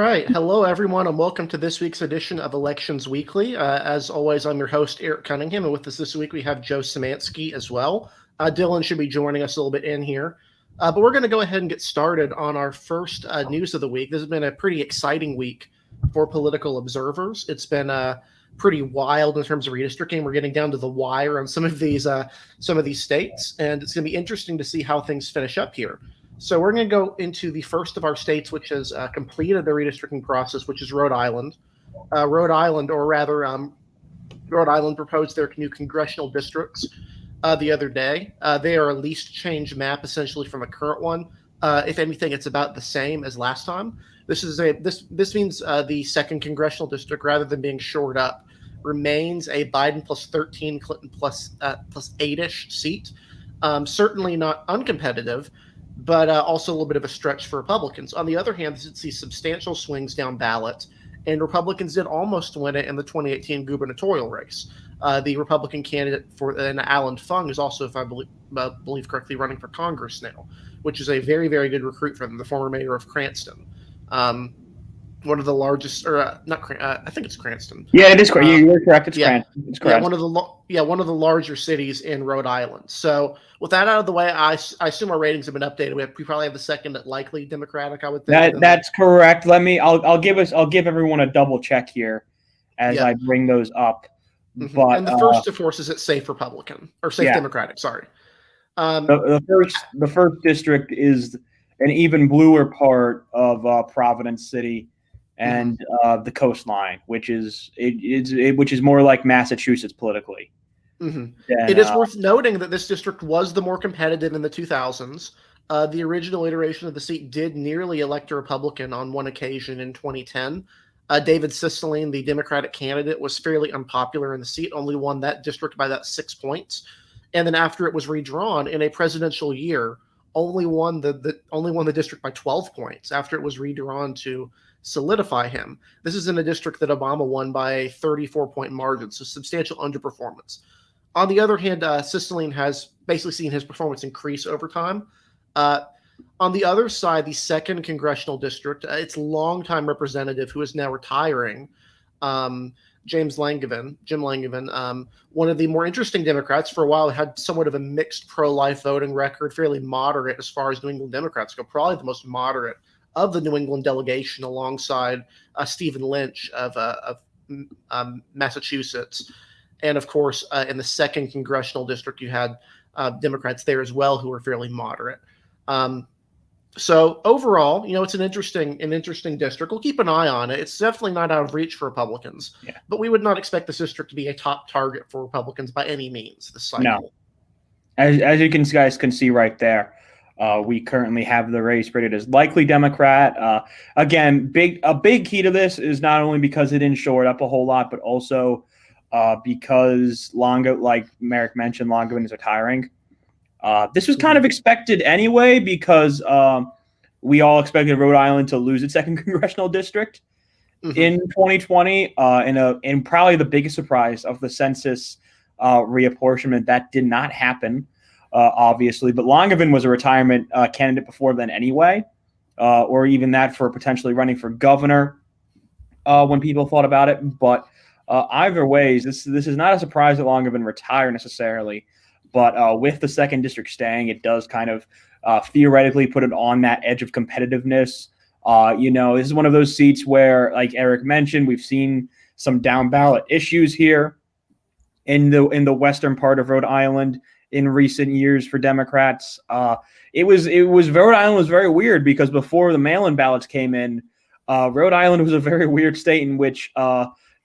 right. Hello, everyone, and welcome to this week's edition of Elections Weekly. As always, I'm your host, Eric Cunningham, and with us this week we have Joe Szymanski as well. Dylan should be joining us a little bit in here. But we're going to go ahead and get started on our first news of the week. This has been a pretty exciting week for political observers. It's been pretty wild in terms of redistricting. We're getting down to the wire on some of these states, and it's going to be interesting to see how things finish up here. So we're going to go into the first of our states, which has completed the redistricting process, which is Rhode Island. Rhode Island proposed their new congressional districts the other day. They are a least change map, essentially, from a current one. If anything, it's about the same as last time. This means the second congressional district, rather than being shored up, remains a Biden plus 13, Clinton plus 8-ish seat. Certainly not uncompetitive, but also a little bit of a stretch for Republicans. On the other hand, this sees substantial swings down ballot, and Republicans did almost win it in the 2018 gubernatorial race. The Republican candidate Alan Fung is also, if I believe correctly, running for Congress now, which is a very, very good recruit for them, the former mayor of Cranston. One of the largest, I think it's Cranston. Yeah, it is. You're correct. It's Cranston. It's correct. One of the larger cities in Rhode Island. So with that out of the way, I assume our ratings have been updated. We probably have the second likely Democratic, I would think. That's correct. I'll give everyone a double check here as I bring those up. Mm-hmm. But and the first, of course, is safe Republican or safe Democratic. Sorry. The first district is an even bluer part of Providence City and the coastline, which is more like Massachusetts politically. Mm-hmm. It is worth noting that this district was the more competitive in the 2000s. The original iteration of the seat did nearly elect a Republican on one occasion in 2010. David Cicilline, the Democratic candidate, was fairly unpopular in the seat, only won that district by about 6 points. And then after it was redrawn in a presidential year, only won the district by 12 points after it was redrawn to solidify him. This is in a district that Obama won by a 34-point margin, so substantial underperformance. On the other hand, Cicilline has basically seen his performance increase over time. On the other side, the second congressional district, its longtime representative, who is now retiring, Jim Langevin, one of the more interesting Democrats. For a while, had somewhat of a mixed pro-life voting record, fairly moderate as far as New England Democrats go, probably the most moderate of the New England delegation, alongside Stephen Lynch of Massachusetts. And of course, in the second congressional district, you had Democrats there as well who were fairly moderate. So overall, it's an interesting district. We'll keep an eye on it. It's definitely not out of reach for Republicans, but we would not expect this district to be a top target for Republicans by any means this cycle. No. As you guys can see right there, we currently have the race rated as likely Democrat. Again, a big key to this is not only because it didn't shore it up a whole lot, but also because like Merrick mentioned, Langevin is retiring. This was kind of expected anyway, because we all expected Rhode Island to lose its second congressional district in 2020. In probably the biggest surprise of the census reapportionment, that did not happen, obviously. But Langevin was a retirement candidate before then anyway, or even that for potentially running for governor when people thought about it. But either ways, this is not a surprise that Langevin retire necessarily. But with the second district staying, it does kind of theoretically put it on that edge of competitiveness. This is one of those seats where, like Eric mentioned, we've seen some down ballot issues here in the western part of Rhode Island in recent years for Democrats. Rhode Island was very weird because before the mail-in ballots came in, Rhode Island was a very weird state in which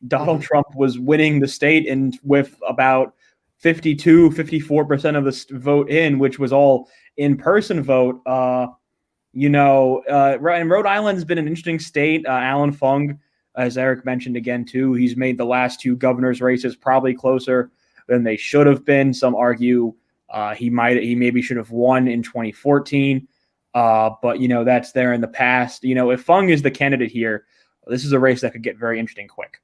Donald Trump was winning the state, and with about 54% of the vote in, which was all in-person vote. And Rhode Island's been an interesting state. Alan Fung, as Eric mentioned again too, he's made the last two governor's races probably closer than they should have been. Some argue he maybe should have won in 2014, but that's there in the past. If Fung is the candidate here, this is a race that could get very interesting quick.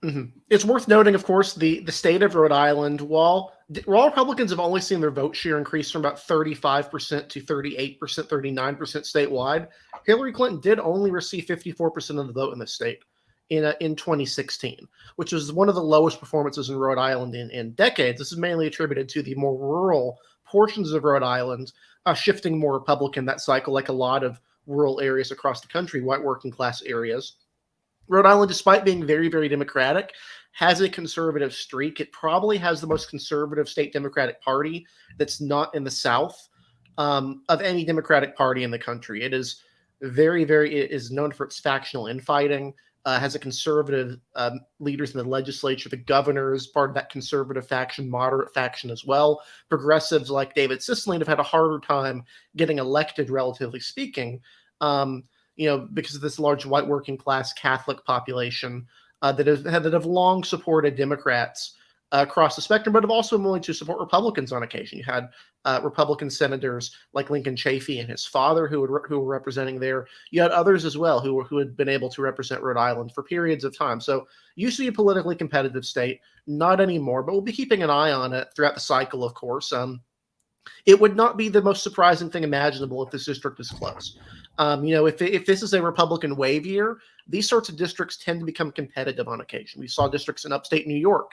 Mm-hmm. It's worth noting, of course, the state of Rhode Island, while Republicans have only seen their vote share increase from about 35% to 38%, 39% statewide, Hillary Clinton did only receive 54% of the vote in the state in 2016, which was one of the lowest performances in Rhode Island in decades. This is mainly attributed to the more rural portions of Rhode Island shifting more Republican that cycle, like a lot of rural areas across the country, white working class areas. Rhode Island, despite being very, very Democratic, has a conservative streak. It probably has the most conservative state Democratic Party that's not in the South of any Democratic Party in the country. It is it is known for its factional infighting, has a conservative leaders in the legislature. The governor is part of that conservative faction, moderate faction as well. Progressives like David Cicilline have had a harder time getting elected, relatively speaking, because of this large white working class Catholic population that have long supported Democrats across the spectrum, but have also been willing to support Republicans on occasion. You had Republican senators like Lincoln Chafee and his father who were representing there. You had others as well who had been able to represent Rhode Island for periods of time. So used to be a politically competitive state, not anymore, but we'll be keeping an eye on it throughout the cycle, of course. It would not be the most surprising thing imaginable if this district is close. If this is a Republican wave year, these sorts of districts tend to become competitive on occasion. We saw districts in upstate New York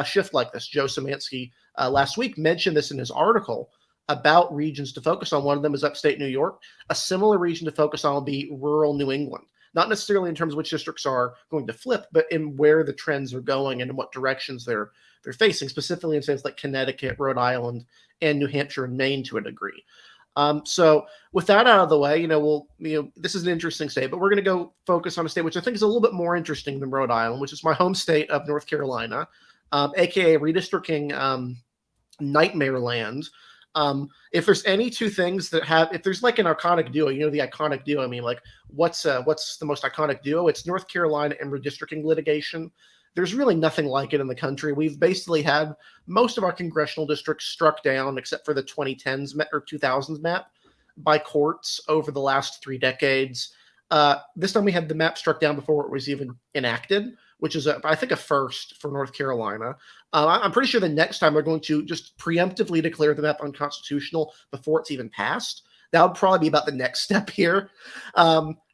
shift like this. Joe Szymanski last week mentioned this in his article about regions to focus on. One of them is upstate New York. A similar region to focus on will be rural New England. Not necessarily in terms of which districts are going to flip, but in where the trends are going and in what directions they're facing, specifically in states like Connecticut, Rhode Island, and New Hampshire and Maine to a degree. So with that out of the way, this is an interesting state, but we're going to go focus on a state which I think is a little bit more interesting than Rhode Island, which is my home state of North Carolina, aka redistricting nightmare land. If there's any two things if there's like an iconic duo, the iconic duo, I mean, like what's the most iconic duo? It's North Carolina and redistricting litigation. There's really nothing like it in the country. We've basically had most of our congressional districts struck down, except for the 2010s or 2000s map, by courts over the last 3 decades. This time we had the map struck down before it was even enacted, which is, I think, a first for North Carolina. I'm pretty sure the next time they're going to just preemptively declare the map unconstitutional before it's even passed. That would probably be about the next step here.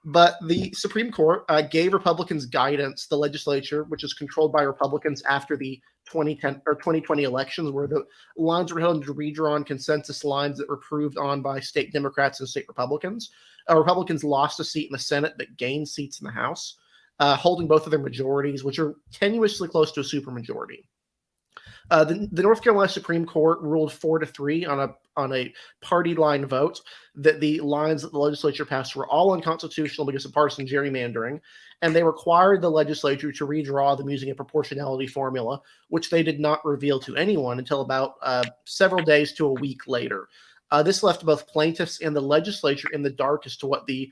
But the Supreme Court gave Republicans guidance, the legislature, which is controlled by Republicans after the 2010 or 2020 elections, where the lines were held to redrawn consensus lines that were approved on by state Democrats and state Republicans. Republicans lost a seat in the Senate but gained seats in the House, holding both of their majorities, which are tenuously close to a supermajority. The North Carolina Supreme Court ruled 4-3 on a party line vote that the lines that the legislature passed were all unconstitutional because of partisan gerrymandering, and they required the legislature to redraw them using a proportionality formula, which they did not reveal to anyone until about several days to a week later. This left both plaintiffs and the legislature in the dark as to what the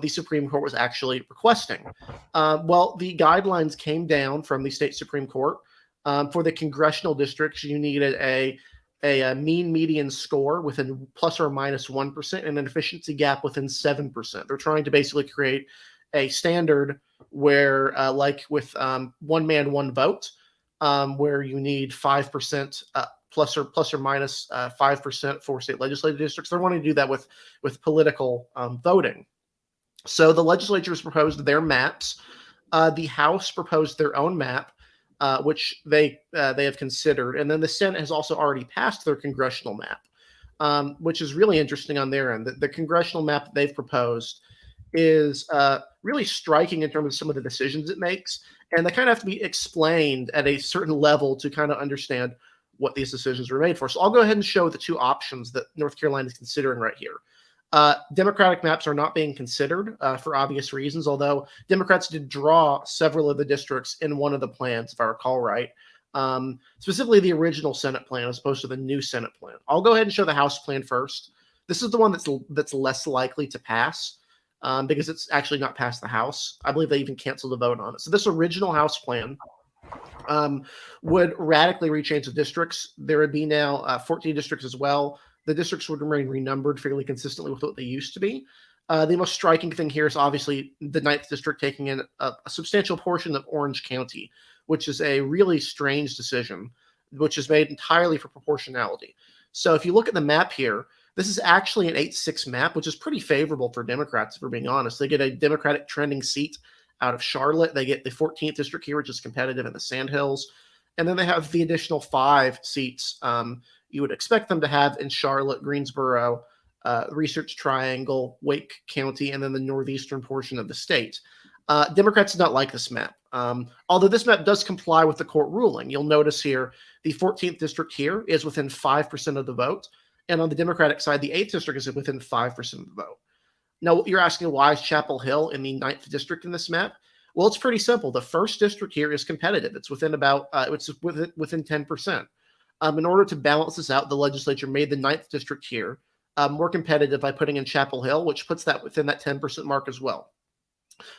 Supreme Court was actually requesting. The guidelines came down from the state Supreme Court. For the congressional districts, you needed a mean median score within plus or minus 1% and an efficiency gap within 7%. They're trying to basically create a standard where, like with one man, one vote, where you need 5% plus or minus 5% for state legislative districts. They're wanting to do that with political voting. So the legislature has proposed their maps. The House proposed their own map, which they have considered. And then the Senate has also already passed their congressional map, which is really interesting on their end. The congressional map that they've proposed is really striking in terms of some of the decisions it makes. And they kind of have to be explained at a certain level to kind of understand what these decisions were made for. So I'll go ahead and show the two options that North Carolina is considering right here. Democratic maps are not being considered for obvious reasons, although Democrats did draw several of the districts in one of the plans, if I recall right, specifically the original Senate plan as opposed to the new Senate plan. I'll go ahead and show the House plan first. This is the one that's less likely to pass because it's actually not passed the House. I believe they even canceled the vote on it. So this original House plan would radically rechange the districts. There would be now 14 districts as well. The districts would remain renumbered fairly consistently with what they used to be. The most striking thing here is obviously the 9th district taking in a substantial portion of Orange County, which is a really strange decision, which is made entirely for proportionality. So if you look at the map here, This is actually an 8-6 map, which is pretty favorable for Democrats, if we're being honest. They get a Democratic trending seat out of Charlotte. They get the 14th district here, which is competitive in the Sandhills. And then they have the additional 5 seats you would expect them to have in Charlotte, Greensboro, Research Triangle, Wake County, and then the northeastern portion of the state. Democrats do not like this map. Although this map does comply with the court ruling. You'll notice here the 14th district here is within 5% of the vote. And on the Democratic side, the 8th district is within 5% of the vote. Now, you're asking why is Chapel Hill in the 9th district in this map? Well, it's pretty simple. The first district here is competitive. It's within about within 10%. In order to balance this out, the legislature made the 9th district here more competitive by putting in Chapel Hill, which puts that within that 10% mark as well.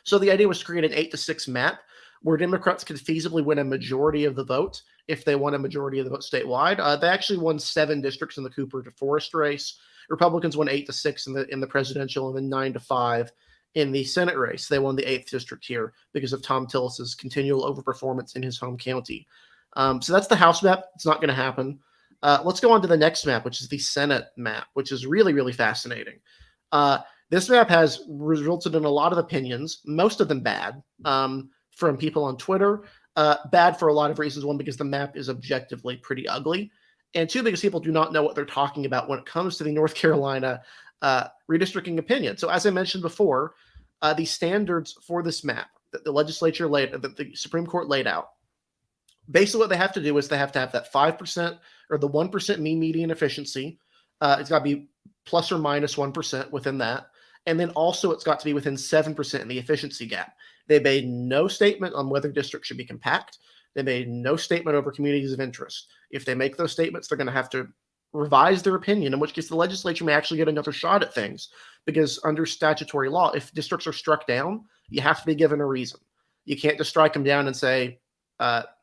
So the idea was to create an 8-6 map where Democrats could feasibly win a majority of the vote if they won a majority of the vote statewide. They actually won 7 districts in the Cooper to Forest race. Republicans won 8-6 in the presidential, and then 9-5 in the Senate race. They won the 8th district here because of Tom Tillis's continual overperformance in his home county. So that's the House map. It's not going to happen. Let's go on to the next map, which is the Senate map, which is really, really fascinating. This map has resulted in a lot of opinions, most of them bad, from people on Twitter. Bad for a lot of reasons. One, because the map is objectively pretty ugly. And 2, because people do not know what they're talking about when it comes to the North Carolina redistricting opinion. So as I mentioned before, the standards for this map that the legislature that the Supreme Court laid out, basically what they have to do is they have to have that 5% or the 1% mean median efficiency. It's got to be plus or minus 1% within that. And then also it's got to be within 7% in the efficiency gap. They made no statement on whether districts should be compact. They made no statement over communities of interest. If they make those statements, they're going to have to revise their opinion, in which case the legislature may actually get another shot at things, because under statutory law, if districts are struck down, you have to be given a reason. You can't just strike them down and say,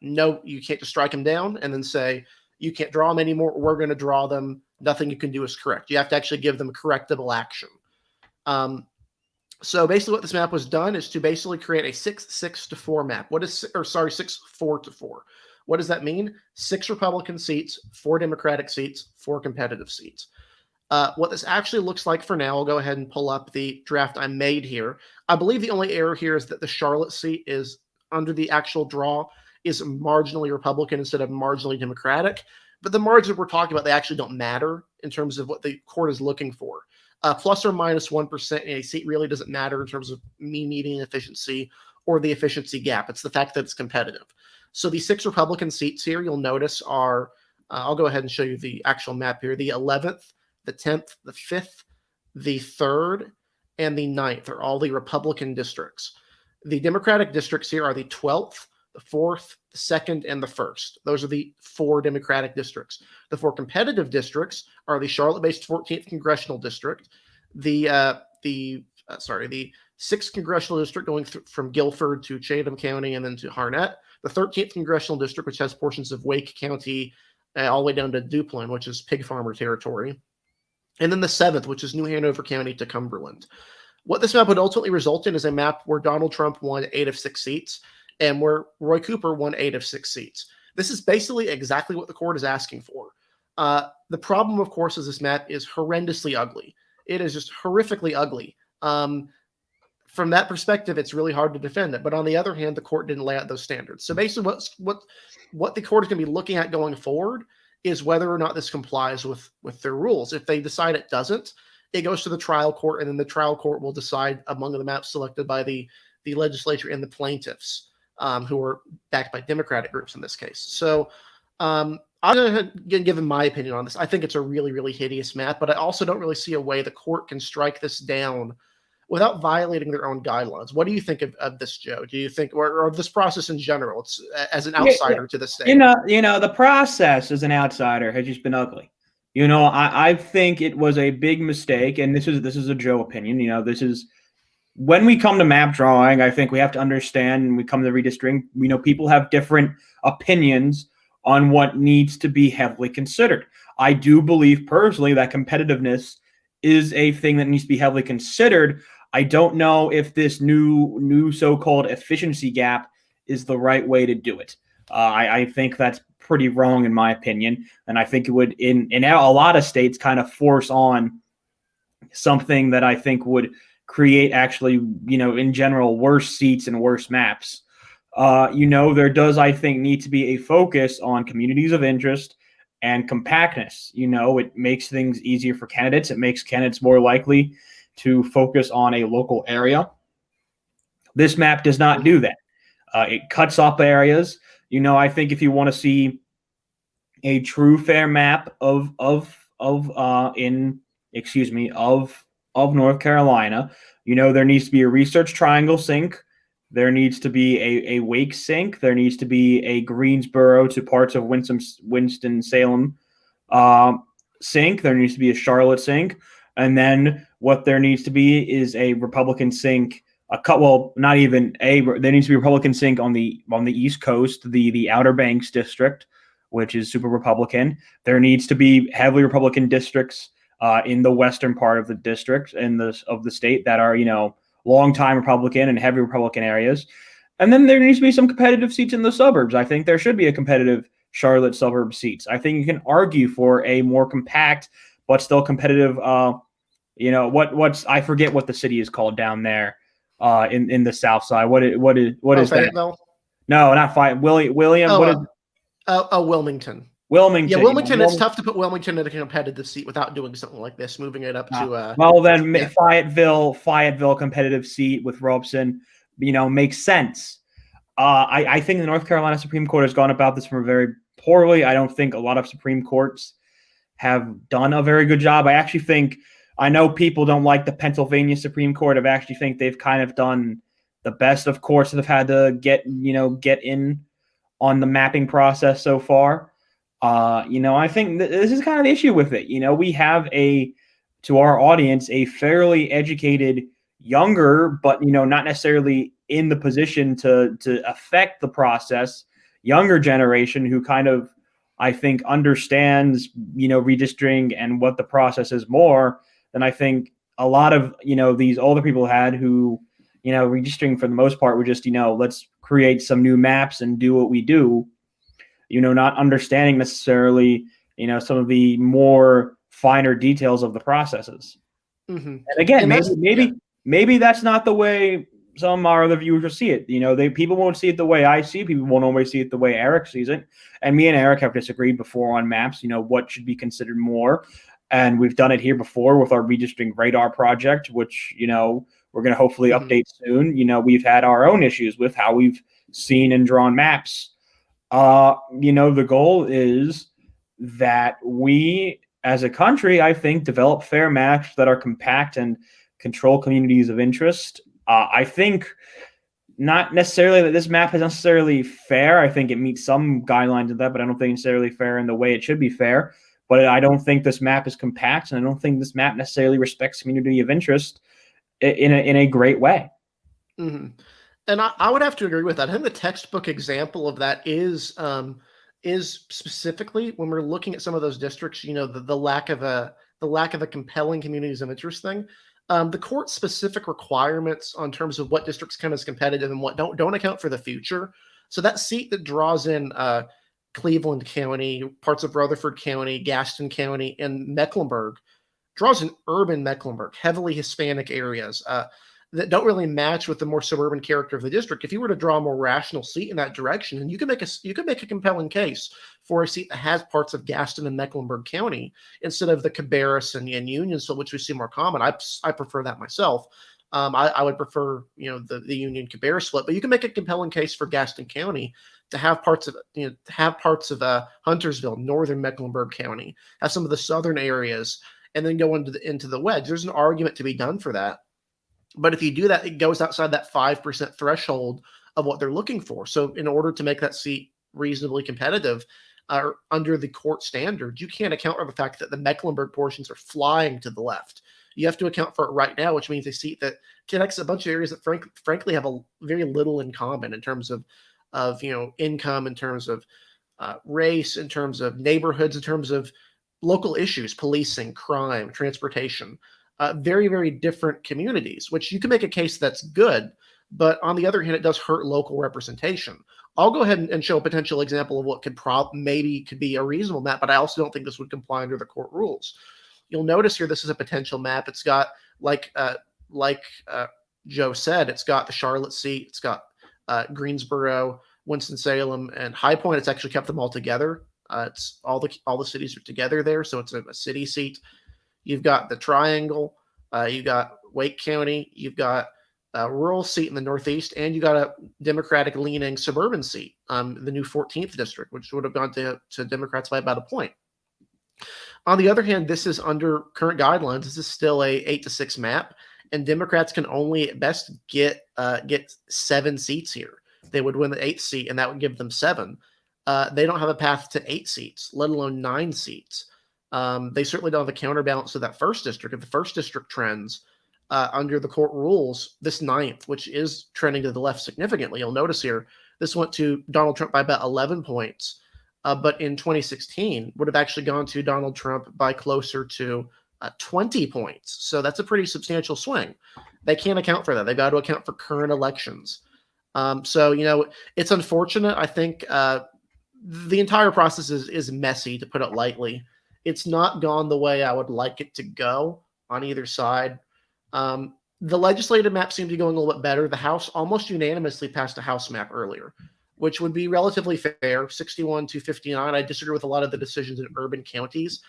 no, you can't just strike them down and then say, you can't draw them anymore. We're going to draw them. Nothing you can do is correct. You have to actually give them correctable action. So basically what this map was done is to basically create a 6-6-4 map. 6-4-4. What does that mean? 6 Republican seats, 4 Democratic seats, 4 competitive seats. What this actually looks like for now, I'll go ahead and pull up the draft I made here. I believe the only error here is that the Charlotte seat is under the actual draw is marginally Republican instead of marginally Democratic. But the margins we're talking about, they actually don't matter in terms of what the court is looking for. Plus or minus 1% in a seat really doesn't matter in terms of mean median efficiency or the efficiency gap. It's the fact that it's competitive. So the 6 Republican seats here, you'll notice are, I'll go ahead and show you the actual map here. The 11th, the 10th, the 5th, the 3rd, and the 9th are all the Republican districts. The Democratic districts here are the 12th, the 4th, the 2nd, and the 1st. Those are the 4 Democratic districts. The 4 competitive districts are the Charlotte-based 14th Congressional District, the 6th Congressional District going from Guilford to Chatham County and then to Harnett, the 13th Congressional District, which has portions of Wake County all the way down to Duplin, which is pig farmer territory, and then the 7th, which is New Hanover County to Cumberland. What this map would ultimately result in is a map where Donald Trump won 8 of 6 seats and where Roy Cooper won 8 of 6 seats. This is basically exactly what the court is asking for. The problem, of course, is this map is horrendously ugly. It is just horrifically ugly. From that perspective, it's really hard to defend it. But on the other hand, the court didn't lay out those standards. So basically what the court is going to be looking at going forward is whether or not this complies with their rules. If they decide it doesn't, it goes to the trial court, and then the trial court will decide among the maps selected by the legislature and the plaintiffs, who are backed by Democratic groups in this case. So I'm going to give my opinion on this. I think it's a really, really hideous map, but I also don't really see a way the court can strike this down without violating their own guidelines. What do you think of this, Joe? Do you think, or of this process in general? It's as an outsider to the state. You know, the process as an outsider has just been ugly. You know, I think it was a big mistake, and this is a Joe opinion. You know, this is when we come to map drawing, I think we have to understand, and we come to redistricting, you know, people have different opinions on what needs to be heavily considered. I do believe personally that competitiveness is a thing that needs to be heavily considered. I don't know if this new so-called efficiency gap is the right way to do it. I think that's pretty wrong in my opinion. And I think it would, in a lot of states, kind of force on something that I think would create actually, in general, worse seats and worse maps. There does, I think, need to be a focus on communities of interest and compactness. It makes things easier for candidates. It makes candidates more likely to focus on a local area. This map does not do that. It cuts off areas. I think if you want to see a true fair map of North Carolina, there needs to be a research triangle sink. There needs to be a Wake sink. There needs to be a Greensboro to parts of Winston-Salem sink. There needs to be a Charlotte sink. And then what there needs to be is a Republican sink. There needs to be a Republican sink on the East Coast, the Outer Banks district, which is super Republican. There needs to be heavily Republican districts in the western part of the district of the state that are, long-time Republican and heavy Republican areas. And then there needs to be some competitive seats in the suburbs. I think there should be a competitive Charlotte suburb seats. I think you can argue for a more compact but still competitive, I forget what the city is called down there in the South Side. What is that? No, not Fayetteville. William. What is? Wilmington. Wilmington. Yeah, Wilmington. It's tough to put Wilmington in a competitive seat without doing something like this, moving it up to. Fayetteville competitive seat with Robeson, makes sense. I think the North Carolina Supreme Court has gone about this very poorly. I don't think a lot of Supreme Courts have done a very good job. I know people don't like the Pennsylvania Supreme Court. I actually think they've kind of done the best of courts that have had to get in on the mapping process so far. I think this is kind of the issue with it. We have to our audience, a fairly educated, younger, but, not necessarily in the position to affect the process, younger generation who kind of, I think, understands, redistricting and what the process is more than I think a lot of, these older people had who, redistricting for the most part were just, let's create some new maps and do what we do. Not understanding necessarily, some of the more finer details of the processes. Mm-hmm. And again, maybe that's not the way some of our other viewers will see it. People won't see it the way I see it. People won't always see it the way Eric sees it. And me and Eric have disagreed before on maps, what should be considered more. And we've done it here before with our redistricting radar project, which, we're going to hopefully update soon. We've had our own issues with how we've seen and drawn maps. The goal is that we, as a country, I think, develop fair maps that are compact and control communities of interest. I think not necessarily that this map is necessarily fair. I think it meets some guidelines of that, but I don't think it's necessarily fair in the way it should be fair. But I don't think this map is compact, and I don't think this map necessarily respects community of interest in a great way. Mm-hmm. And I would have to agree with that. I think the textbook example of that is specifically when we're looking at some of those districts, the lack of a compelling communities of interest thing. The court specific requirements on terms of what districts count as competitive and what don't account for the future. So that seat that draws in Cleveland County, parts of Rutherford County, Gaston County, and Mecklenburg draws in urban Mecklenburg, heavily Hispanic areas. That don't really match with the more suburban character of the district. If you were to draw a more rational seat in that direction, and you could make a compelling case for a seat that has parts of Gaston and Mecklenburg County instead of the Cabarrus and Unionsville, which we see more common. I prefer that myself. I would prefer the Union Cabarrus split, but you can make a compelling case for Gaston County to have parts of Huntersville, northern Mecklenburg County, have some of the southern areas, and then go into the wedge. There's an argument to be done for that. But if you do that, it goes outside that 5% threshold of what they're looking for. So in order to make that seat reasonably competitive under the court standards, you can't account for the fact that the Mecklenburg portions are flying to the left. You have to account for it right now, which means a seat that connects a bunch of areas that frankly have a very little in common in terms of income, in terms of race, in terms of neighborhoods, in terms of local issues, policing, crime, transportation. Very, very different communities, which you can make a case that's good, But on the other hand, it does hurt local representation. I'll go ahead and show a potential example of what could be a reasonable map, but I also don't think this would comply under the court rules. You'll notice here this is a potential map. It's got, like Joe said, it's got the Charlotte seat, it's got Greensboro, Winston-Salem, and High Point. It's actually kept them all together. It's all the cities are together there, so it's a city seat. You've got the Triangle, you've got Wake County, you've got a rural seat in the Northeast, and you got a Democratic-leaning suburban seat, the new 14th district, which would have gone to Democrats by about a point. On the other hand, this is under current guidelines. This is still a 8-6 map, and Democrats can only at best get 7 seats here. They would win the 8th seat, and that would give them 7. They don't have a path to 8 seats, let alone 9 seats. They certainly don't have a counterbalance to that first district. If the first district trends under the court rules, this 9th, which is trending to the left significantly, you'll notice here, this went to Donald Trump by about 11 points, but in 2016 would have actually gone to Donald Trump by closer to 20 points. So that's a pretty substantial swing. They can't account for that. They've got to account for current elections. So, it's unfortunate. I think the entire process is messy, to put it lightly. It's not gone the way I would like it to go on either side. The legislative map seemed to be going a little bit better. The House almost unanimously passed a House map earlier, which would be relatively fair, 61-59. I disagree with a lot of the decisions in urban counties.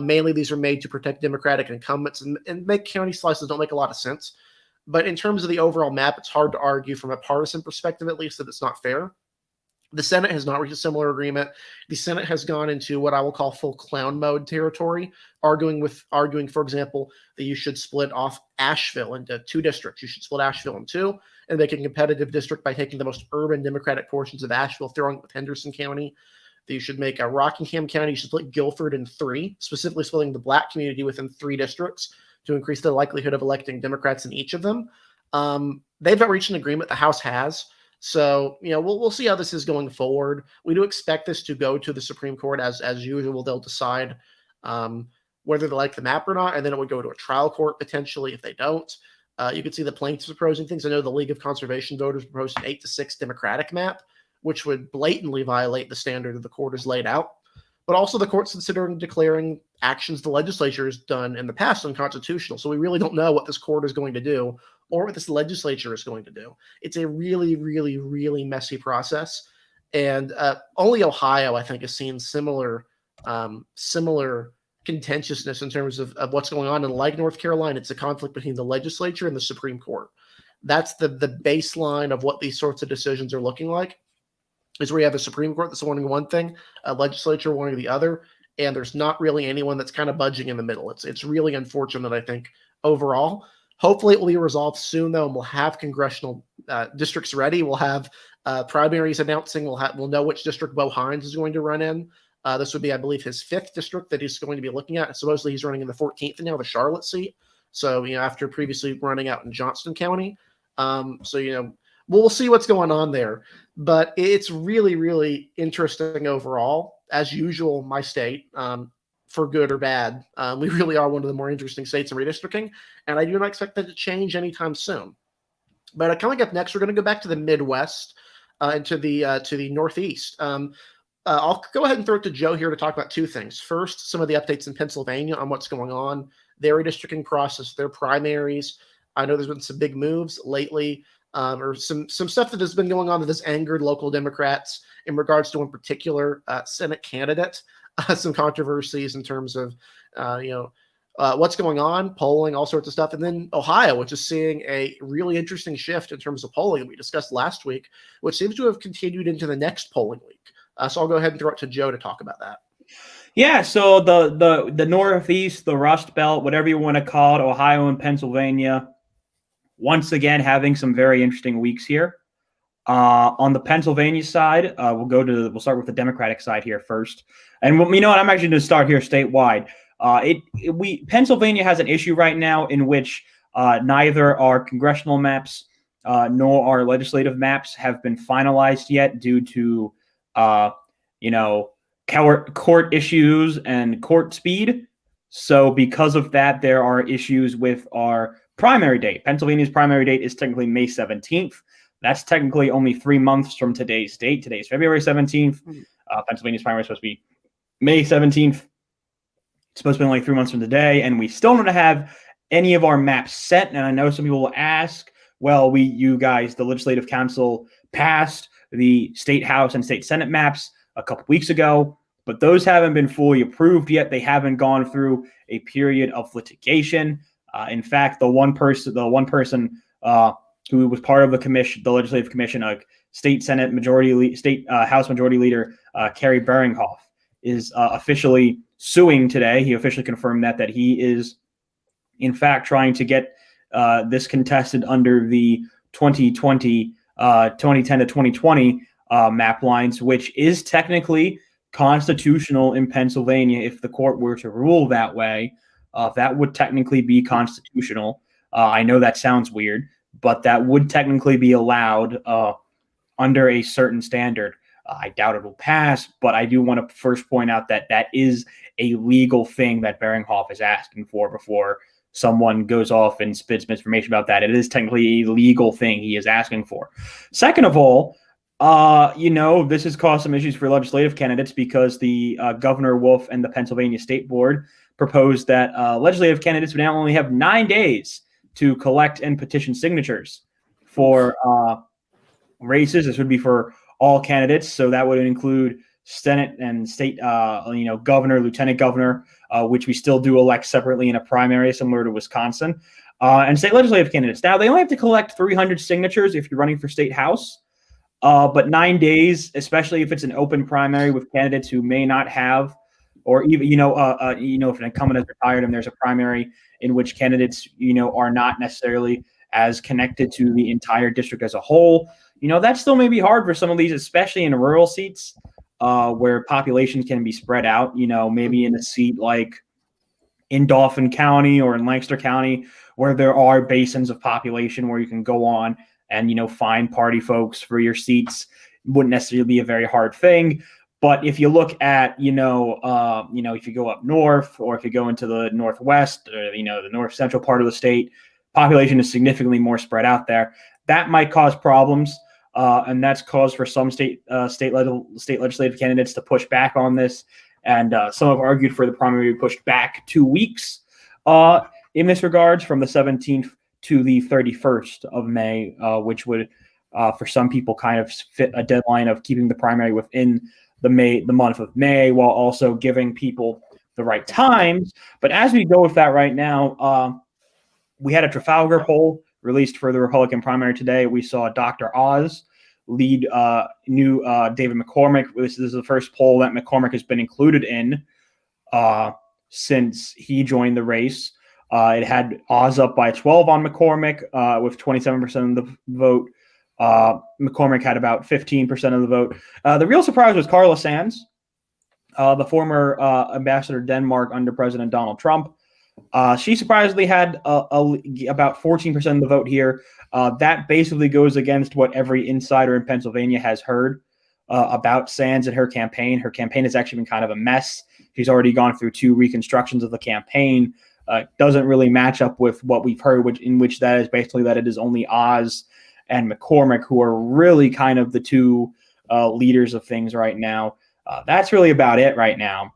Mainly these are made to protect Democratic incumbents and make county slices don't make a lot of sense. But in terms of the overall map, it's hard to argue from a partisan perspective, at least, that it's not fair. The Senate has not reached a similar agreement. The Senate has gone into what I will call full clown mode territory, arguing, for example, that you should split off Asheville into 2 districts. You should split Asheville in 2 and make a competitive district by taking the most urban Democratic portions of Asheville, throwing it with Henderson County. That you should make a Rockingham County. You should split Guilford in 3, specifically splitting the Black community within 3 districts to increase the likelihood of electing Democrats in each of them. They've not reached an agreement. The House has. So, we'll see how this is going forward. We do expect this to go to the Supreme Court as usual. They'll decide whether they like the map or not, and then it would go to a trial court potentially if they don't. You could see the plaintiffs proposing things. I know the League of Conservation Voters proposed an 8-6 Democratic map, which would blatantly violate the standard that the court has laid out. But also the court's considering declaring actions the legislature has done in the past unconstitutional. So we really don't know what this court is going to do or what this legislature is going to do. It's a really, really, really messy process. And only Ohio, I think, has seen similar contentiousness in terms of what's going on. And like North Carolina, it's a conflict between the legislature and the Supreme Court. That's the baseline of what these sorts of decisions are looking like, is where you have a Supreme Court that's wanting one thing, a legislature wanting the other, and there's not really anyone that's kind of budging in the middle. It's really unfortunate, I think, overall. Hopefully it will be resolved soon, though, and we'll have congressional districts ready. We'll have primaries announcing. We'll know which district Bo Hines is going to run in. This would be, I believe, his 5th district that he's going to be looking at. Supposedly he's running in the 14th now, the Charlotte seat. So, after previously running out in Johnston County. We'll see what's going on there. But it's really, really interesting overall. As usual, my state, for good or bad, we really are one of the more interesting states in redistricting, and I do not expect that to change anytime soon. But coming up next, we're going to go back to the Midwest and to the Northeast. I'll go ahead and throw it to Joe here to talk about 2 things. First, some of the updates in Pennsylvania on what's going on, their redistricting process, their primaries. I know there's been some big moves lately, or some stuff that has been going on that has angered local Democrats in regards to one particular Senate candidate. Some controversies in terms of, what's going on, polling, all sorts of stuff. And then Ohio, which is seeing a really interesting shift in terms of polling that we discussed last week, which seems to have continued into the next polling week. So I'll go ahead and throw it to Joe to talk about that. Yeah, so the Northeast, the Rust Belt, whatever you want to call it, Ohio and Pennsylvania, once again having some very interesting weeks here. On the Pennsylvania side, we'll start with the Democratic side here first. And you know what? I'm actually going to start here statewide. Pennsylvania has an issue right now in which neither our congressional maps nor our legislative maps have been finalized yet due to court issues and court speed. So because of that, there are issues with our primary date. Pennsylvania's primary date is technically May 17th. That's technically only 3 months from today's date. Today's February 17th. Pennsylvania's primary is supposed to be May 17th. It's supposed to be only 3 months from today, and we still don't have any of our maps set. And I know some people will ask, well, you guys, the Legislative Council passed the State House and State Senate maps a couple weeks ago, but those haven't been fully approved yet. They haven't gone through a period of litigation. In fact, the one person who was part of the commission, the Legislative Commission, State House Majority Leader Kerry Beringhoff, is officially suing today. He officially confirmed that he is, in fact, trying to get this contested under the 2010 to 2020 map lines, which is technically constitutional in Pennsylvania. If the court were to rule that way, that would technically be constitutional. I know that sounds weird, but that would technically be allowed under a certain standard. I doubt it will pass, but I do want to first point out that is a legal thing that Beringhoff is asking for before someone goes off and spits misinformation about that. It is technically a legal thing he is asking for. Second of all, this has caused some issues for legislative candidates because the Governor Wolf and the Pennsylvania State Board proposed that legislative candidates would now only have 9 days to collect and petition signatures for races. This would be for all candidates, so that would include Senate and state, governor, lieutenant governor, which we still do elect separately in a primary, similar to Wisconsin, and state legislative candidates. Now, they only have to collect 300 signatures if you're running for state house, but 9 days, especially if it's an open primary with candidates who may not have, or even, if an incumbent is retired and there's a primary in which candidates, are not necessarily as connected to the entire district as a whole, that still may be hard for some of these, especially in rural seats. Where populations can be spread out, maybe in a seat like in Dauphin County or in Lancaster County, where there are basins of population where you can go on and, find party folks for your seats. Wouldn't necessarily be a very hard thing. But if you look at, if you go up north or if you go into the northwest or, the north central part of the state, population is significantly more spread out there. That might cause problems. And that's cause for some state legislative candidates to push back on this. And some have argued for the primary to be pushed back 2 weeks in this regards, from the 17th to the 31st of May, which would, for some people, kind of fit a deadline of keeping the primary within the month of May, while also giving people the right times. But as we go with that right now, we had a Trafalgar poll released for the Republican primary today. We saw Dr. Oz lead new David McCormick. This is the first poll that McCormick has been included in since he joined the race. It had Oz up by 12 on McCormick with 27% of the vote. McCormick had about 15% of the vote. The real surprise was Carla Sands, the former ambassador to Denmark under President Donald Trump. She surprisingly had about 14% of the vote here. That basically goes against what every insider in Pennsylvania has heard about Sands and her campaign. Her campaign has actually been kind of a mess. She's already gone through 2 reconstructions of the campaign. Doesn't really match up with what we've heard, in which that is basically that it is only Oz and McCormick who are really kind of the 2 leaders of things right now. That's really about it right now.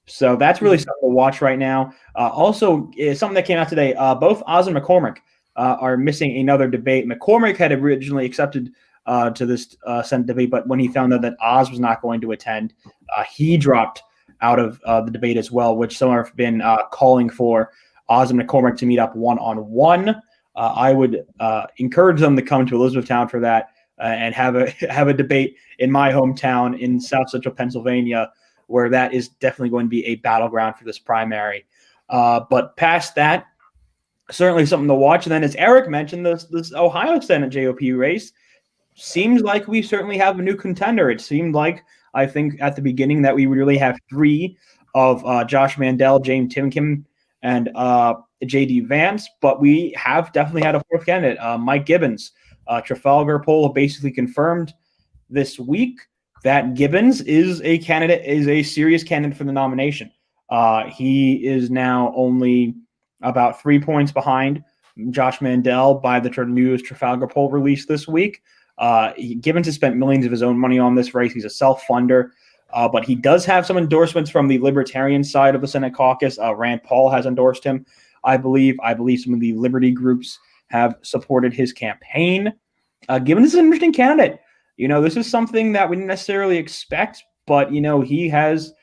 So that's really something to watch right now. Also, something that came out today, both Oz and McCormick are missing another debate. McCormick had originally accepted to this Senate debate, but when he found out that Oz was not going to attend, he dropped out of the debate as well, which some have been calling for Oz and McCormick to meet up one-on-one. I would encourage them to come to Elizabethtown for that and have a debate in my hometown in South Central Pennsylvania, where that is definitely going to be a battleground for this primary. But past that, certainly something to watch. And then, as Eric mentioned, this Ohio Senate JOP race seems like we certainly have a new contender. It seemed like, I think, at the beginning that we would really have 3 of Josh Mandel, James Timken, and J.D. Vance, but we have definitely had a 4th candidate, Mike Gibbons. Trafalgar poll basically confirmed this week that Gibbons is a serious candidate for the nomination. He is now only about 3 points behind Josh Mandel by the News Trafalgar poll released this week. Gibbons has spent millions of his own money on this race. He's a self-funder, but he does have some endorsements from the Libertarian side of the Senate caucus. Rand Paul has endorsed him, I believe. I believe some of the Liberty groups have supported his campaign. Gibbons is an interesting candidate. This is something that we didn't necessarily expect, but, he has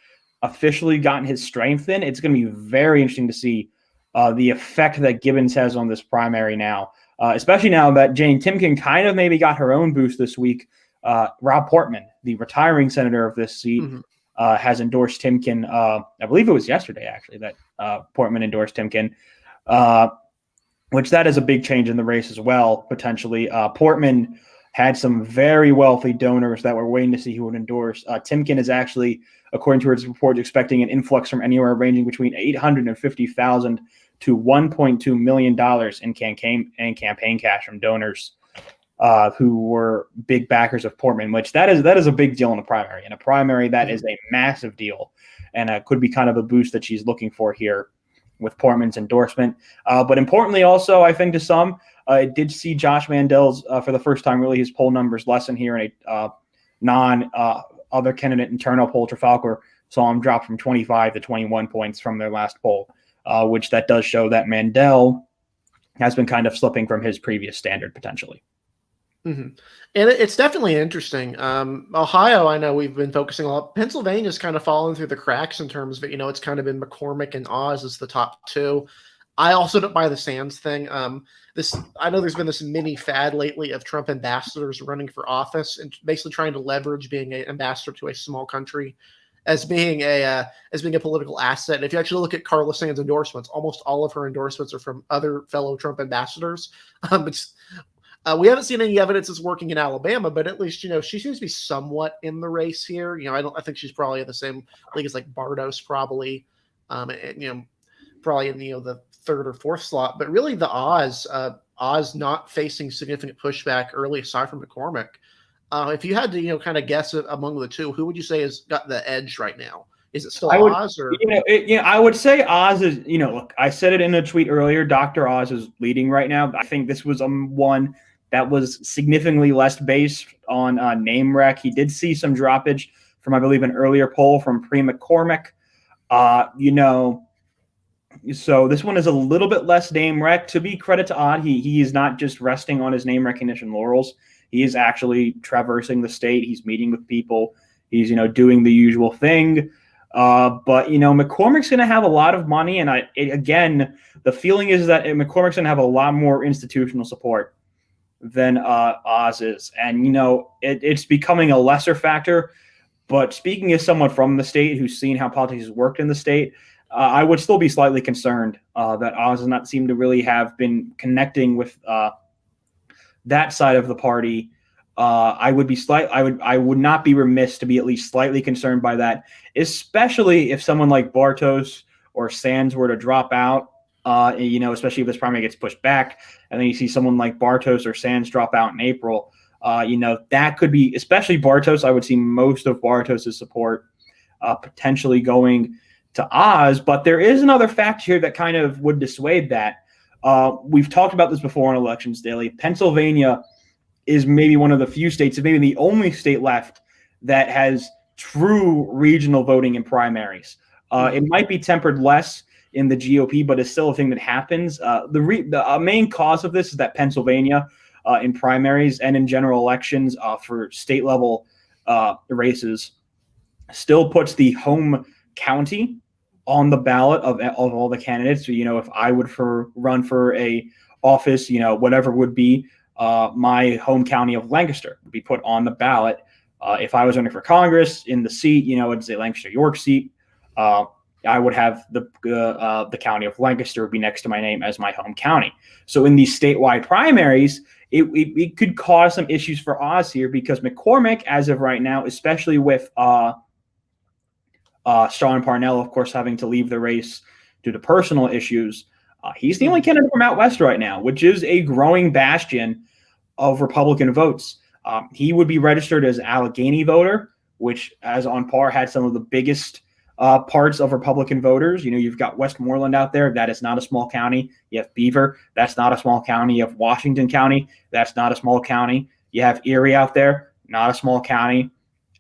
officially gotten his strength in. It's going to be very interesting to see the effect that Gibbons has on this primary now, especially now that Jane Timken kind of maybe got her own boost this week. Rob Portman, the retiring senator of this seat, has endorsed Timken. I believe it was yesterday, actually, that Portman endorsed Timken, which that is a big change in the race as well, potentially. Portman had some very wealthy donors that were waiting to see who would endorse. Timken is actually, according to his report, expecting an influx from anywhere ranging between $850,000 to $1.2 million in campaign cash from donors who were big backers of Portman, which that is a big deal in a primary. In a primary, that is a massive deal, and could be kind of a boost that she's looking for here with Portman's endorsement. But importantly, also, I think to some, it did see Josh Mandel's, for the first time, really his poll numbers lessen here in a other candidate internal poll. Trafalgar saw him drop from 25 to 21 points from their last poll, which that does show that Mandel has been kind of slipping from his previous standard potentially. And it's definitely interesting. Ohio, I know we've been focusing a lot. Pennsylvania's kind of fallen through the cracks in terms of it. It's kind of been McCormick and Oz as the top two. I also don't buy the Sands thing. I know there's been this mini fad lately of Trump ambassadors running for office and basically trying to leverage being an ambassador to a small country as being a political asset. And if you actually look at Carla Sands' endorsements, almost all of her endorsements are from other fellow Trump ambassadors. We haven't seen any evidence it's working in Alabama, but at least, she seems to be somewhat in the race here. I think she's probably in the same league as like Bardos probably, probably in, the third or fourth slot, but really the Oz not facing significant pushback early aside from McCormick. If you had to, kind of guess among the two, who would you say has got the edge right now? Is it still Oz? Or I would say Oz is. Look, I said it in a tweet earlier. Dr. Oz is leading right now. I think this was one that was significantly less based on name rec. He did see some droppage from, I believe, an earlier poll from pre-McCormick. So this one is a little bit less name rec. To be credit to Oz, he is not just resting on his name recognition laurels. He is actually traversing the state. He's meeting with people. He's, doing the usual thing. But, McCormick's going to have a lot of money. And again, the feeling is that McCormick's going to have a lot more institutional support than Oz is. And, it's becoming a lesser factor. But speaking as someone from the state who's seen how politics has worked in the state, I would still be slightly concerned that Oz does not seem to really have been connecting with that side of the party. I would not be remiss to be at least slightly concerned by that, especially if someone like Bartos or Sands were to drop out. Especially if this primary gets pushed back, and then you see someone like Bartos or Sands drop out in April. That could be, especially Bartos. I would see most of Bartos' support potentially going to Oz, but there is another fact here that kind of would dissuade that. We've talked about this before on Elections Daily. Pennsylvania is maybe one of the few states, maybe the only state left that has true regional voting in primaries. It might be tempered less in the GOP, but it's still a thing that happens. The main cause of this is that Pennsylvania in primaries and in general elections for state level races still puts the home county on the ballot of all the candidates. So, if I would run for a office, whatever would be my home county of Lancaster would be put on the ballot. If I was running for Congress in the seat, it's a Lancaster York seat. I would have the county of Lancaster would be next to my name as my home county. So in these statewide primaries, it could cause some issues for Oz here because McCormick, as of right now, especially with Sean Parnell, of course, having to leave the race due to personal issues, he's the only candidate from out west right now, which is a growing bastion of Republican votes. He would be registered as Allegheny voter, which, as on par, had some of the biggest parts of Republican voters. You've got Westmoreland out there. That is not a small county. You have Beaver. That's not a small county. You have Washington County. That's not a small county. You have Erie out there. Not a small county.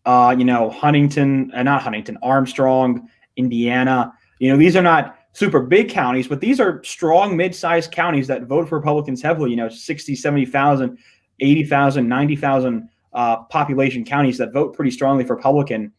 Armstrong, Indiana. These are not super big counties, but these are strong mid-sized counties that vote for Republicans heavily, 60, 70,000, 80,000, 90,000 population counties that vote pretty strongly for Republican.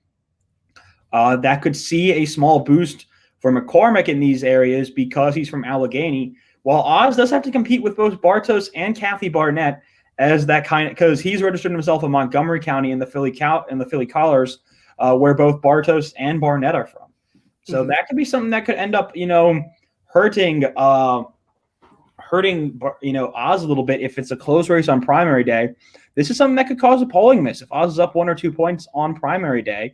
That could see a small boost for McCormick in these areas because he's from Allegheny, while Oz does have to compete with both Bartos and Kathy Barnett as that kind of, because he's registered himself in Montgomery County in the Philly Collars, where both Bartos and Barnett are from. So that could be something that could end up, hurting Oz a little bit if it's a close race on primary day. This is something that could cause a polling miss. If Oz is up 1 or 2 points on primary day,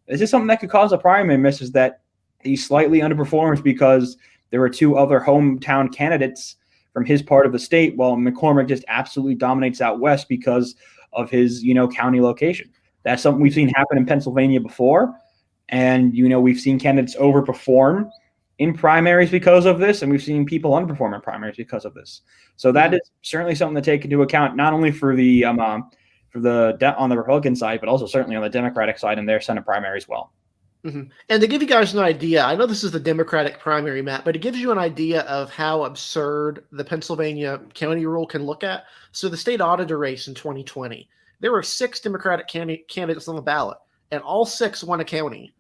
this is something that could cause a primary miss, is that he slightly underperforms because there were 2 other hometown candidates from his part of the state, while McCormick just absolutely dominates out west because of his, county location. That's something we've seen happen in Pennsylvania before. And, we've seen candidates overperform in primaries because of this, and we've seen people underperform in primaries because of this. So that is certainly something to take into account, not only for the on the Republican side, but also certainly on the Democratic side in their Senate primary as well. And to give you guys an idea, I know this is the Democratic primary map, but it gives you an idea of how absurd the Pennsylvania county rule can look at. So the state auditor race in 2020, there were 6 Democratic candidates on the ballot, and all 6 won a county,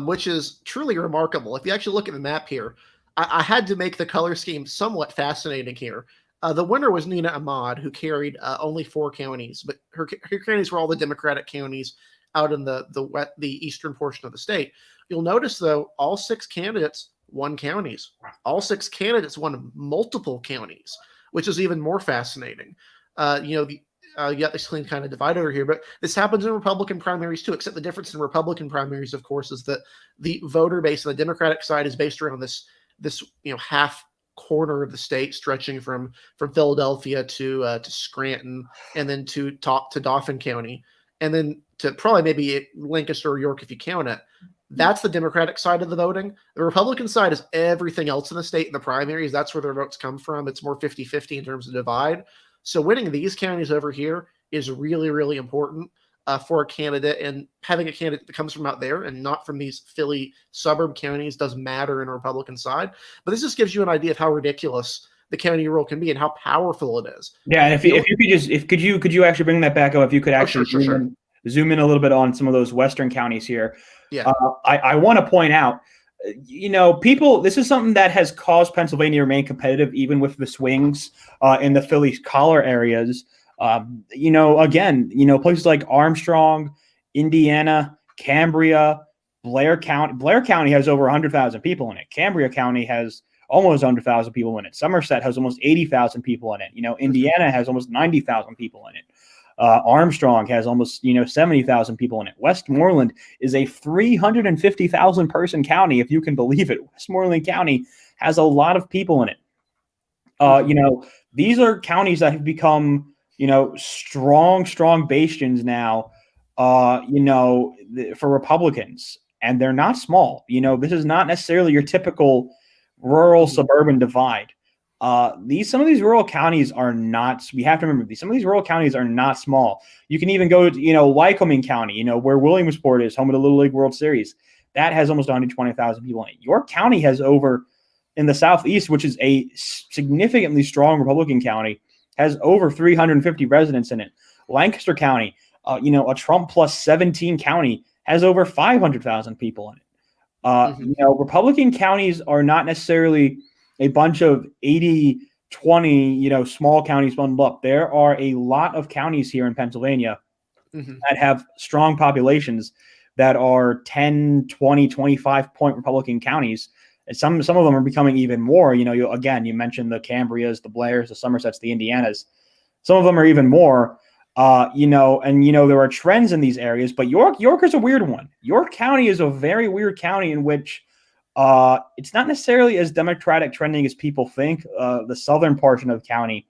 which is truly remarkable. If you actually look at the map here, I had to make the color scheme somewhat fascinating here. The winner was Nina Ahmad, who carried only 4 counties, but her counties were all the Democratic counties out in the eastern portion of the state. You'll notice, though, all 6 candidates won counties. All 6 candidates won multiple counties, which is even more fascinating. You got this clean kind of divide over here, but this happens in Republican primaries too, except the difference in Republican primaries, of course, is that the voter base on the Democratic side is based around this half corner of the state stretching from Philadelphia to Scranton, and then to Dauphin County, and then to probably maybe Lancaster or York if you count it. That's the Democratic side of the voting. The Republican side is everything else in the state in the primaries. That's where their votes come from. It's more 50-50 in terms of divide. So winning these counties over here is really, really important for a candidate, and having a candidate that comes from out there and not from these Philly suburb counties does matter in a Republican side. But this just gives you an idea of how ridiculous the county rule can be and how powerful it is. Yeah, and could you actually bring that back up? If you could actually zoom in a little bit on some of those western counties here. Yeah, I want to point out, this is something that has caused Pennsylvania to remain competitive, even with the swings in the Philly collar areas. Places like Armstrong, Indiana, Cambria, Blair County. Blair County has over 100,000 people in it. Cambria County has almost 100,000 people in it. Somerset has almost 80,000 people in it. Indiana has almost 90,000 people in it. Armstrong has almost 70,000 people in it. Westmoreland is a 350,000 person county, if you can believe it. Westmoreland County has a lot of people in it. These are counties that have become strong bastions now. For Republicans, and they're not small. This is not necessarily your typical rural suburban divide. Some of these rural counties are not. We have to remember some of these rural counties are not small. You can even go to Lycoming County, where Williamsport is home of the Little League World Series. That has almost 120,000 people in it. York County has over, in the southeast, which is a significantly strong Republican county, has over 350 residents in it. Lancaster County, a Trump plus 17 county, has over 500,000 people in it. Republican counties are not necessarily a bunch of 80-20, small counties bundled up. There are a lot of counties here in Pennsylvania that have strong populations that are 10, 20, 25 point Republican counties. And some of them are becoming even more. You mentioned the Cambrias, the Blairs, the Somersets, the Indianas. Some of them are even more. There are trends in these areas, but York is a weird one. York County is a very weird county in which it's not necessarily as Democratic trending as people think. The southern portion of the county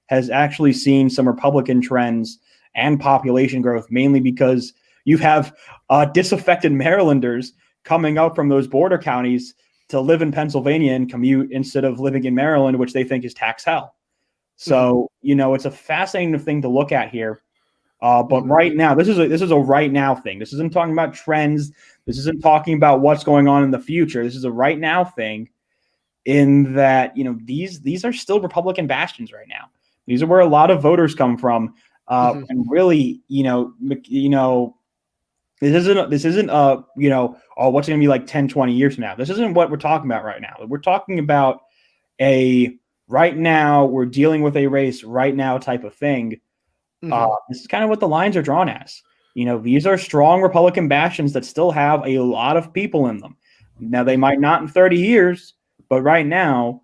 has actually seen some Republican trends and population growth, mainly because you have disaffected Marylanders coming up from those border counties to live in Pennsylvania and commute instead of living in Maryland, which they think is tax hell. So, it's a fascinating thing to look at here. But right now, this is a right now thing. This isn't talking about trends. This isn't talking about what's going on in the future. This is a right now thing in that, these are still Republican bastions right now. These are where a lot of voters come from. And really, this isn't what's going to be like 10, 20 years from now. This isn't what we're talking about right now. We're talking about a right now, we're dealing with a race right now type of thing. This is kind of what the lines are drawn as. These are strong Republican bastions that still have a lot of people in them. Now, they might not in 30 years, but right now,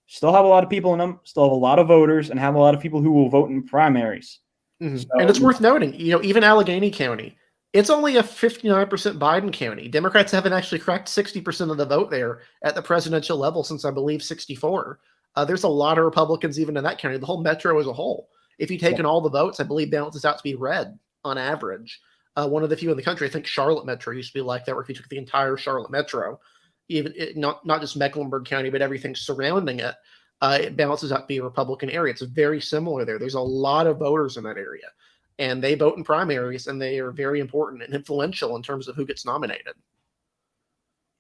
still have a lot of people in them, still have a lot of voters, and have a lot of people who will vote in primaries. So, and it's worth noting, even Allegheny County, it's only a 59% Biden county. Democrats haven't actually cracked 60% of the vote there at the presidential level since, I believe, 64. There's a lot of Republicans even in that county, the whole metro as a whole. If you take in all the votes, I believe balances out to be red on average. One of the few in the country. I think Charlotte Metro used to be like that, where if you took the entire Charlotte Metro, not just Mecklenburg County, but everything surrounding it, it balances out to be a Republican area. It's very similar there. There's a lot of voters in that area, and they vote in primaries, and they are very important and influential in terms of who gets nominated.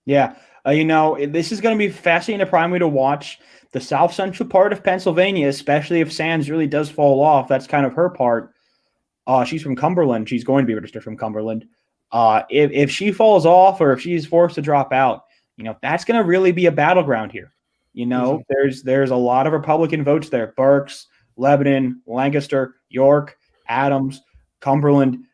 Yeah. This is going to be fascinating primary to watch. The south central part of Pennsylvania, especially if Sands really does fall off, that's kind of her part. She's from Cumberland. She's going to be registered from Cumberland. If she falls off or if she's forced to drop out, that's going to really be a battleground here. There's a lot of Republican votes there. Berks, Lebanon, Lancaster, York, Adams, Cumberland.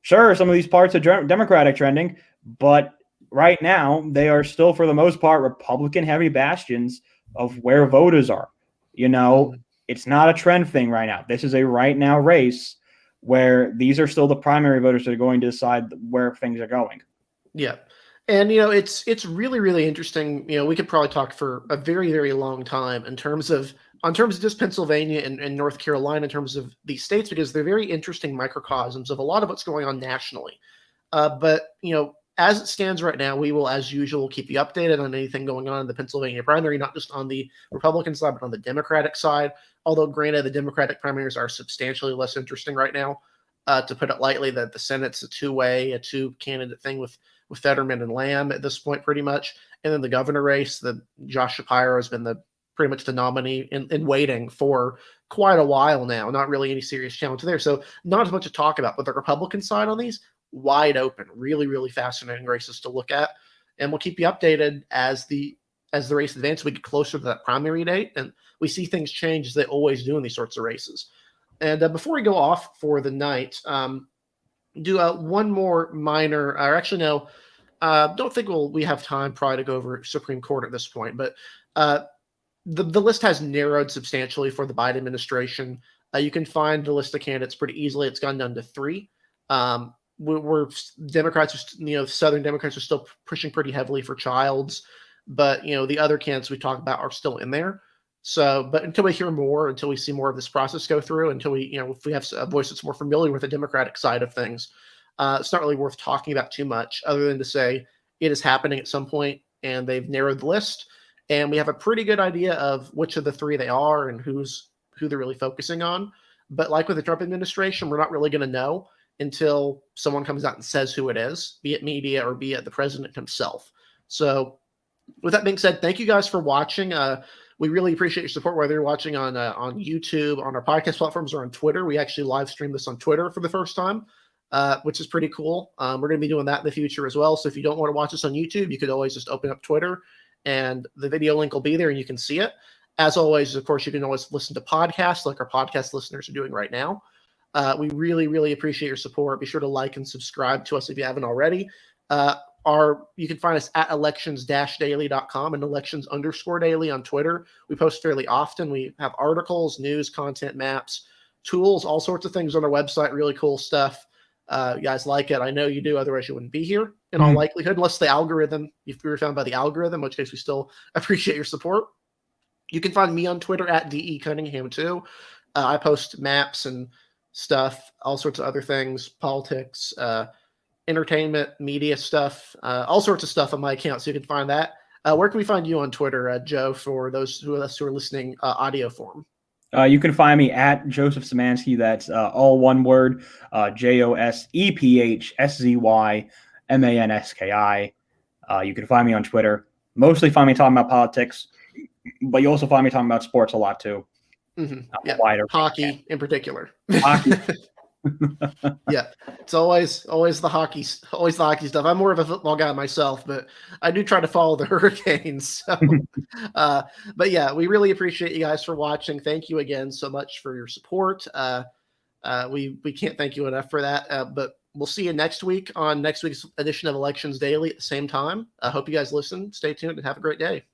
Sure, some of these parts are Democratic trending, but right now they are still, for the most part, Republican-heavy bastions of where voters are. It's not a trend thing right now. This is a right now race where these are still the primary voters that are going to decide where things are going. Yeah. And, it's really, really interesting. We could probably talk for a very, very long time in terms of just Pennsylvania and North Carolina in terms of these states, because they're very interesting microcosms of a lot of what's going on nationally. But, as it stands right now, we will, as usual, keep you updated on anything going on in the Pennsylvania primary, not just on the Republican side, but on the Democratic side. Although, granted, the Democratic primaries are substantially less interesting right now. To put it lightly, that the Senate's a two-candidate thing with Fetterman and Lamb at this point, pretty much. And then the governor race, Josh Shapiro has been pretty much the nominee in waiting for quite a while now. Not really any serious challenge there. So not as much to talk about. But the Republican side on these, wide open, really, really fascinating races to look at. And we'll keep you updated as the race advances. We get closer to that primary date, and we see things change as they always do in these sorts of races. And before we go off for the night, do one more minor, or actually no, don't think we have time probably to go over Supreme Court at this point, but the list has narrowed substantially for the Biden administration. You can find the list of candidates pretty easily. It's gone down to 3. We're Democrats, Southern Democrats are still pushing pretty heavily for Childs, but the other candidates we talk about are still in there. So, but until we hear more, until we see more of this process go through, until we, if we have a voice that's more familiar with the Democratic side of things, it's not really worth talking about too much, other than to say it is happening at some point, and they've narrowed the list, and we have a pretty good idea of which of the 3 they are and who they're really focusing on. But like with the Trump administration, we're not really going to know until someone comes out and says who it is, be it media or be it the president himself. So with that being said, thank you guys for watching. We really appreciate your support, whether you're watching on YouTube, on our podcast platforms, or on Twitter. We actually live stream this on Twitter for the first time, which is pretty cool. We're going to be doing that in the future as well. So if you don't want to watch us on YouTube, you could always just open up Twitter, and the video link will be there and you can see it. As always, of course, you can always listen to podcasts like our podcast listeners are doing right now. We really, really appreciate your support. Be sure to like and subscribe to us if you haven't already. You can find us at elections-daily.com and elections_daily on Twitter. We post fairly often. We have articles, news, content, maps, tools, all sorts of things on our website. Really cool stuff. You guys like it. I know you do. Otherwise, you wouldn't be here in all likelihood, unless the algorithm, if we were found by the algorithm, in which case we still appreciate your support. You can find me on Twitter at DE Cunningham too. I post maps and stuff, all sorts of other things, politics, entertainment, media stuff, all sorts of stuff on my account, so you can find that. Where can we find you on Twitter, Joe, for those of us who are listening audio form? You can find me at Joseph Szymanski. That's all one word, JOSEPHSZYMANSKI. You can find me on Twitter. Mostly find me talking about politics, but you also find me talking about sports a lot too. Mm-hmm. Yeah, hockey in particular. Hockey. Yeah, it's always the hockey stuff. I'm more of a football guy myself, but I do try to follow the Hurricanes. So, but yeah, we really appreciate you guys for watching. Thank you again so much for your support. We can't thank you enough for that. But we'll see you next week on next week's edition of Elections Daily at the same time. I hope you guys listen. Stay tuned and have a great day.